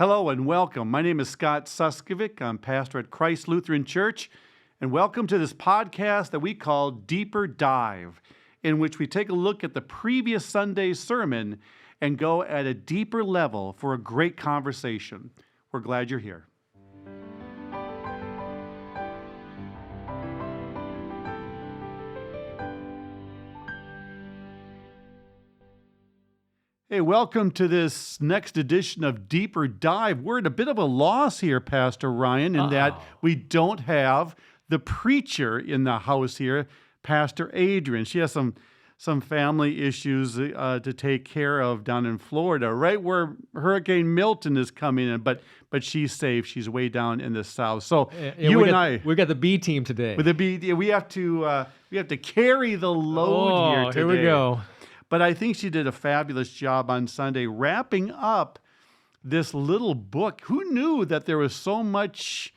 Hello and welcome. My name is Scott Suskovic. I'm pastor at Christ Lutheran Church, and welcome to this podcast that we call Deeper Dive, in which we take a look at the previous Sunday's sermon and go at a deeper level for a great conversation. We're glad you're here. Hey, welcome to this next edition of Deeper Dive. We're at a bit of a loss here, Pastor Ryan, in that we don't have the preacher in the house here, Pastor Adrian. She has some family issues to take care of down in Florida, right where Hurricane Milton is coming in, but she's safe. She's way down in the south. So we got the B team today. With the B, we have to carry the load here today. Here we go. But I think she did a fabulous job on Sunday wrapping up this little book. Who knew that there was so much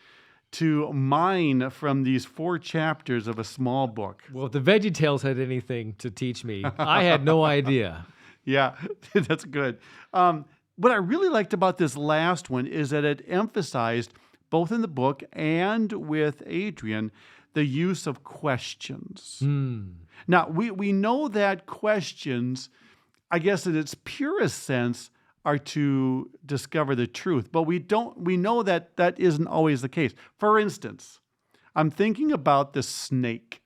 to mine from these 4 chapters of a small book? Well, if the VeggieTales had anything to teach me, I had no idea. Yeah, that's good. What I really liked about this last one is that it emphasized, both in the book and with Adrian, the use of questions. Now, we know that questions, I guess in its purest sense, are to discover the truth, but we know that that isn't always the case. For instance, I'm thinking about the snake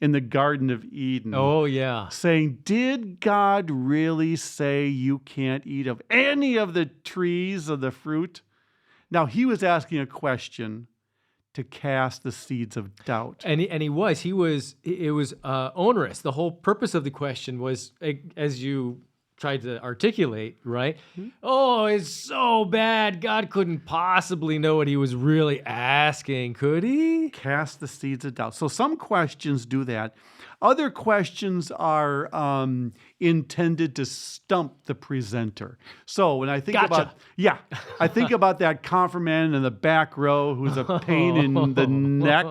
in the Garden of Eden. Oh, yeah. Saying, did God really say you can't eat of any of the trees of the fruit? Now, he was asking a question to cast the seeds of doubt. And it was onerous. The whole purpose of the question was, as you tried to articulate, right? Mm-hmm. Oh, it's so bad. God couldn't possibly know what he was really asking, could he? Cast the seeds of doubt. So some questions do that. Other questions are intended to stump the presenter. So when I think I think about that confirmand in the back row who's a pain in the neck,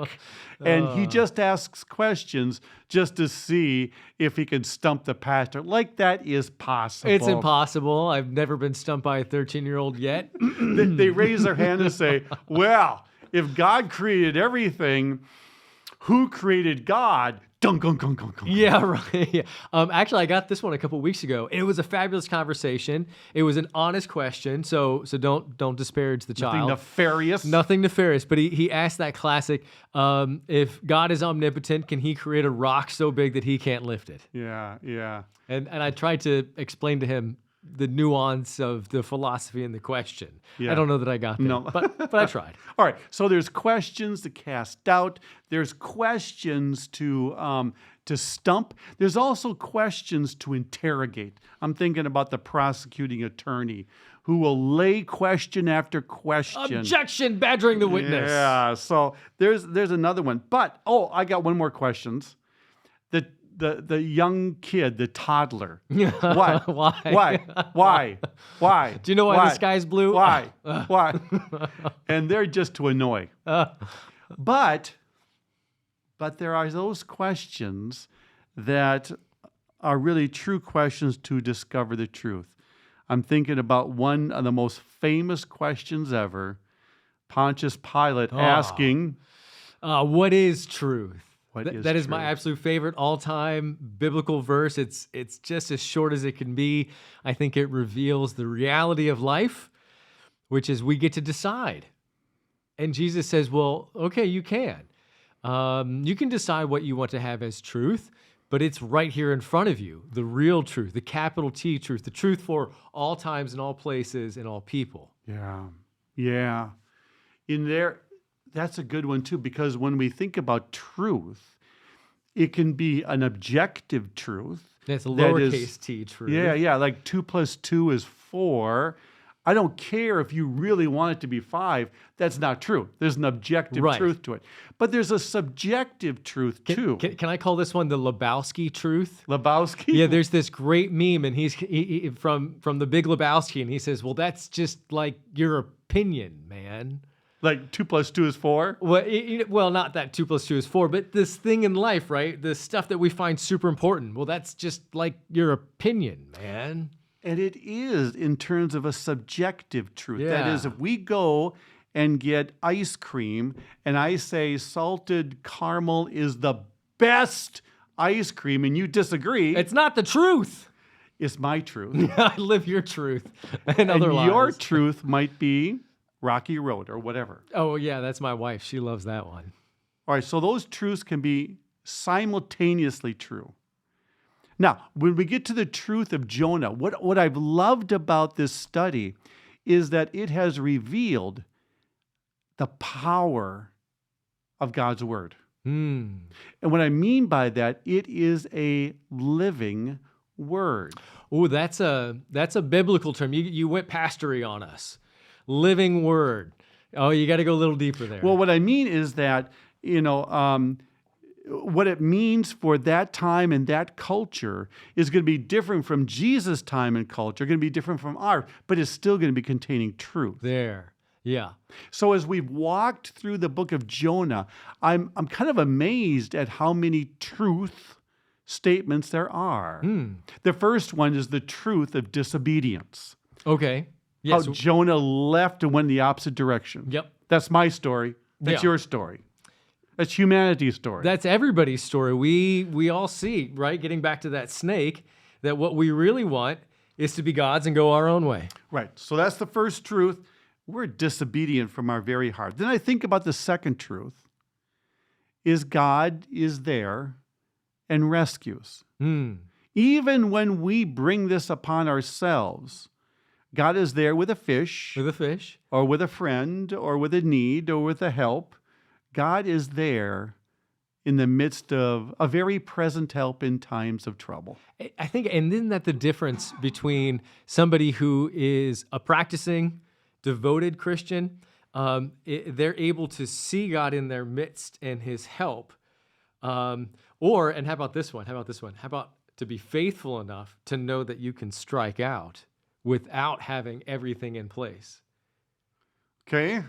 and he just asks questions just to see if he can stump the pastor. Like, that is possible. It's impossible. I've never been stumped by a 13-year-old yet. They raise their hand and say, well, if God created everything, who created God? Dun, dun, dun, dun, dun. Yeah, right. Actually, I got this one a couple weeks ago. It was a fabulous conversation. It was an honest question, so don't disparage the child. Nothing nefarious. But he asked that classic, if God is omnipotent, can he create a rock so big that he can't lift it? Yeah. And I tried to explain to him the nuance of the philosophy in the question. Yeah. I don't know that I got there, but I tried. All right, so there's questions to cast doubt. There's questions to stump. There's also questions to interrogate. I'm thinking about the prosecuting attorney who will lay question after question. Objection, badgering the witness. Yeah, so there's another one. But, I got one more questions. The young kid, the toddler. What? Why? Do you know why the sky's blue? Why? And they're just to annoy. But there are those questions that are really true questions to discover the truth. I'm thinking about one of the most famous questions ever, Pontius Pilate asking, what is truth? That is true? My absolute favorite all-time biblical verse. It's just as short as it can be. I think it reveals the reality of life, which is we get to decide. And Jesus says, well, okay, you can. You can decide what you want to have as truth, but it's right here in front of you, the real truth, the capital T truth, the truth for all times and all places and all people. Yeah. In there, that's a good one too, because when we think about truth, it can be an objective truth. That's a lowercase t truth. Yeah, like 2 + 2 is 4. I don't care if you really want it to be 5. That's not true. There's an objective truth to it. But there's a subjective truth too. Can I call this one the Lebowski truth? Lebowski? Yeah, there's this great meme, and he's from the Big Lebowski, and he says, well, that's just like your opinion, man. Like 2 + 2 is 4? Well, not that 2 + 2 is 4, but this thing in life, right? The stuff that we find super important. Well, that's just like your opinion, man. And it is in terms of a subjective truth. That is, Yeah. if we go and get ice cream and I say salted caramel is the best ice cream and you disagree, It's not the truth. it's my truth. I live your truth and And other your lies. truth might be Rocky Road or whatever. Oh, yeah, that's my wife. She loves that one. All right, so those truths can be simultaneously true. Now, when we get to the truth of Jonah, what I've loved about this study is that it has revealed the power of God's word. Hmm. And what I mean by that, it is a living word. Oh, that's a biblical term. You went pastory on us. Living word. Oh, you got to go a little deeper there. Well, what I mean is that, what it means for that time and that culture is going to be different from Jesus' time and culture, going to be different from ours, but it's still going to be containing truth. there. Yeah. So as we've walked through the book of Jonah, I'm kind of amazed at how many truth statements there are. The first one is the truth of disobedience. Okay. How Yes. Jonah left and went the opposite direction. Yep. That's my story. That's Yeah. your story. That's humanity's story. That's everybody's story. We all see, right? Getting back to that snake, that what we really want is to be gods and go our own way. Right. So that's the first truth. We're disobedient from our very heart. Then I think about the second truth is God is there and rescues. Hmm. Even when we bring this upon ourselves, God is there with a fish With a fish. or with a friend or with a need or with a help. God is there in the midst of a very present help in times of trouble. I think, and isn't that the difference between somebody who is a practicing, devoted Christian? They're able to see God in their midst and His help. And how about this one? How about to be faithful enough to know that you can strike out without having everything in place? Okay?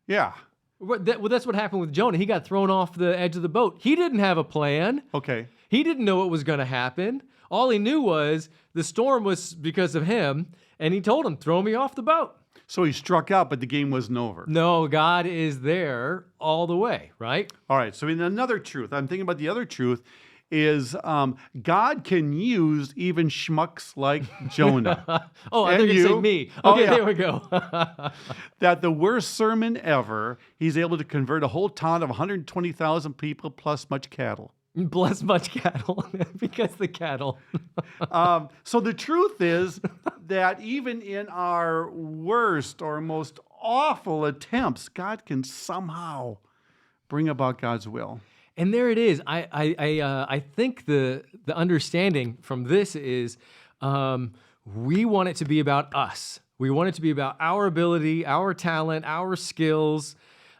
Yeah. Well, that's what happened with Jonah. He got thrown off the edge of the boat. He didn't have a plan. Okay. He didn't know what was going to happen. All he knew was the storm was because of him, and he told him, throw me off the boat. So he struck out, but the game wasn't over. No, God is there all the way, right? All right. So in another truth, I'm thinking about the other truth is God can use even schmucks like Jonah. Oh, I And thought you were you. going to say me. Oh, Okay, yeah. there we go. That the worst sermon ever, he's able to convert a whole town of 120,000 people plus much cattle. Bless much cattle, because the cattle. So the truth is that even in our worst or most awful attempts, God can somehow bring about God's will. And there it is. I think the understanding from this is we want it to be about us. We want it to be about our ability, our talent, our skills,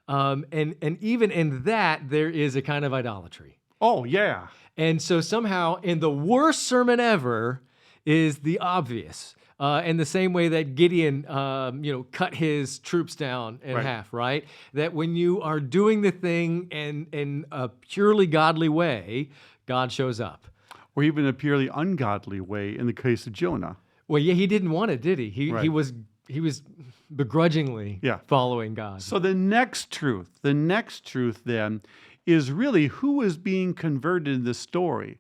and even in that there is a kind of idolatry. Oh, yeah. And so somehow, in the worst sermon ever, is the obvious. In the same way that Gideon, cut his troops down in Right. half, right? That when you are doing the thing in a purely godly way, God shows up. Or even a purely ungodly way in the case of Jonah. Well, yeah, he didn't want it, did he? He Right. was begrudgingly Yeah. following God. So the next truth then is really who is being converted in this story.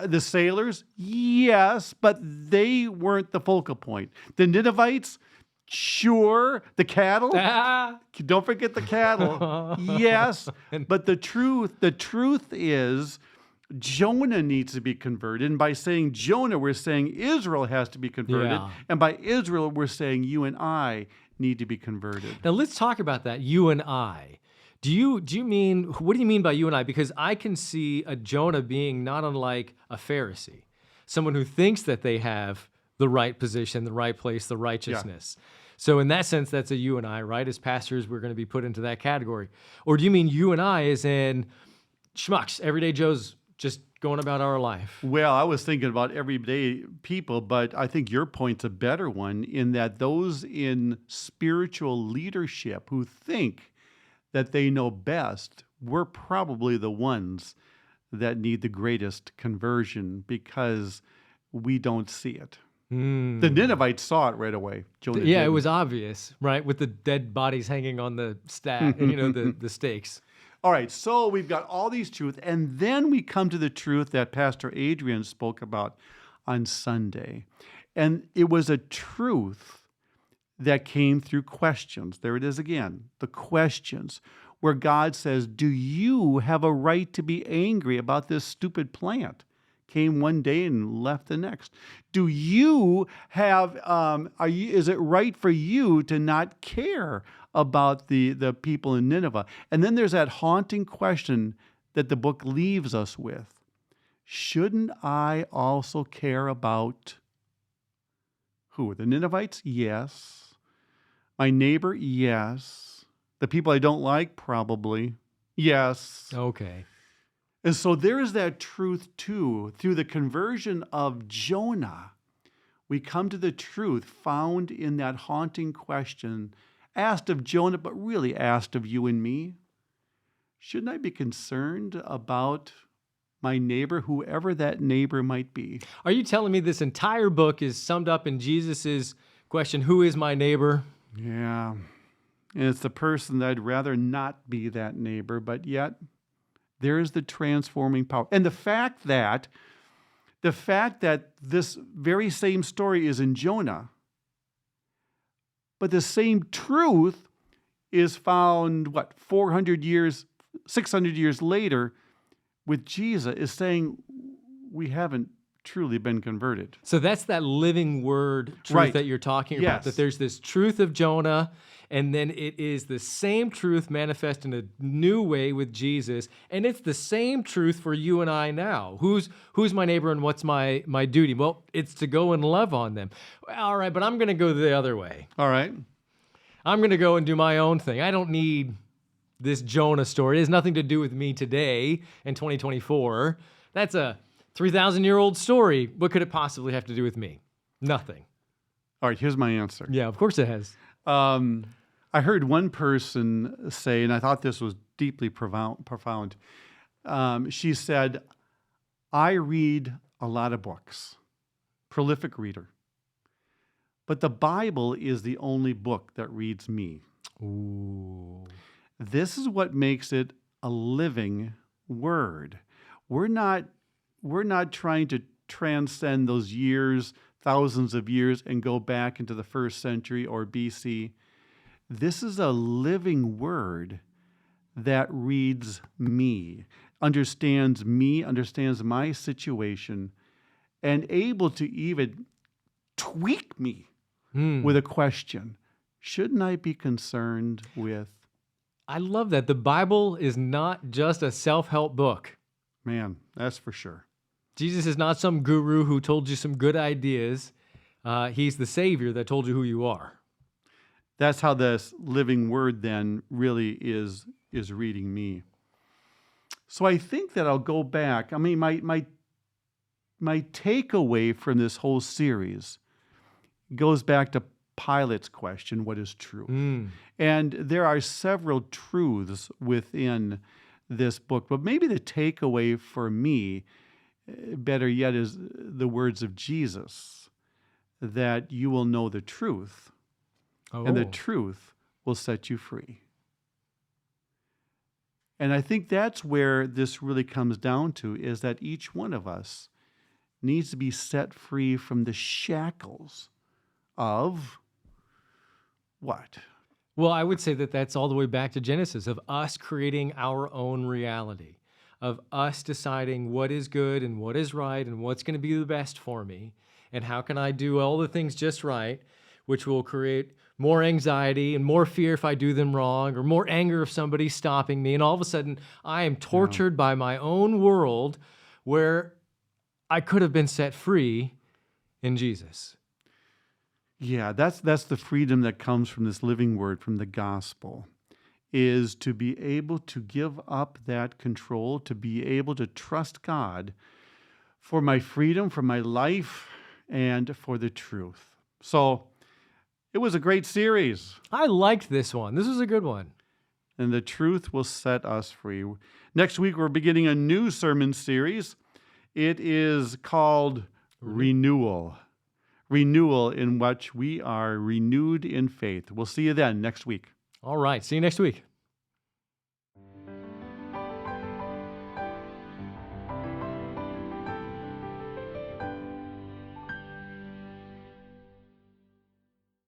The sailors, yes, but they weren't the focal point. The Ninevites, sure. The cattle, Ah, don't forget the cattle, yes. But the truth is Jonah needs to be converted. And by saying Jonah, we're saying Israel has to be converted. Yeah. And by Israel, we're saying you and I need to be converted. now let's talk about that. You and I. Do you mean, what do you mean by you and I? Because I can see a Jonah being not unlike a Pharisee, someone who thinks that they have the right position, the right place, the righteousness. So in that sense, that's a you and I, right? As pastors, we're going to be put into that category. Or do you mean you and I as in schmucks, everyday Joes just going about our life? Well, I was thinking about everyday people, but I think your point's a better one in that those in spiritual leadership who think that they know best, we're probably the ones that need the greatest conversion because we don't see it. The Ninevites saw it right away. Jonah Yeah, it didn't. was obvious, right? With the dead bodies hanging on the stack, the stakes. All right, so we've got all these truths, and then we come to the truth that Pastor Adrian spoke about on Sunday. And it was a truth that came through questions. There it is again, the questions, where God says, do you have a right to be angry about this stupid plant? Came one day and left the next. Do you have, is it right for you to not care about the people in Nineveh? And then there's that haunting question that the book leaves us with. Shouldn't I also care about who? The Ninevites? Yes. My neighbor? Yes. The people I don't like? Probably. Yes. Okay. And so there is that truth too. Through the conversion of Jonah, we come to the truth found in that haunting question asked of Jonah, but really asked of you and me. Shouldn't I be concerned about my neighbor, whoever that neighbor might be? Are you telling me this entire book is summed up in Jesus's question, who is my neighbor? Yeah. And it's the person that I'd rather not be that neighbor, but yet there is the transforming power. And the fact that this very same story is in Jonah, but the same truth is found, 400 years, 600 years later with Jesus, is saying we haven't truly been converted. So that's that living word truth Right. that you're talking Yes. about, that there's this truth of Jonah, and then it is the same truth manifest in a new way with Jesus, and it's the same truth for you and I now. Who's my neighbor and what's my duty? Well, it's to go and love on them. All right, but I'm going to go the other way. All right. I'm going to go and do my own thing. I don't need this Jonah story. It has nothing to do with me today in 2024. That's a 3,000-year-old story. What could it possibly have to do with me? Nothing. All right, here's my answer. Yeah, of course it has. I heard one person say, and I thought this was deeply profound. She said, I read a lot of books, prolific reader, but the Bible is the only book that reads me. Ooh. This is what makes it a living word. We're not trying to transcend those years, thousands of years, and go back into the first century or BC. This is a living word that reads me, understands my situation, and able to even tweak me with a question. Shouldn't I be concerned with? I love that. The Bible is not just a self-help book. Man, that's for sure. Jesus is not some guru who told you some good ideas. He's the Savior that told you who you are. That's how this living word then really is reading me. So I think that I'll go back. I mean, my takeaway from this whole series goes back to Pilate's question, what is true? And there are several truths within this book, but maybe the takeaway for me, better yet, is the words of Jesus, that you will know the truth, and the truth will set you free. And I think that's where this really comes down to, is that each one of us needs to be set free from the shackles of what? Well, I would say that that's all the way back to Genesis, of us creating our own reality, of us deciding what is good and what is right and what's going to be the best for me, and how can I do all the things just right, which will create more anxiety and more fear if I do them wrong, or more anger if somebody's stopping me. And all of a sudden, I am tortured by my own world where I could have been set free in Jesus. Yeah, that's the freedom that comes from this living word, from the gospel, is to be able to give up that control, to be able to trust God for my freedom, for my life, and for the truth. So it was a great series, I liked this one. This was a good one. and the truth will set us free. Next week, we're beginning a new sermon series. It is called Renewal. renewal in which we are renewed in faith. We'll see you then next week. All right. See you next week.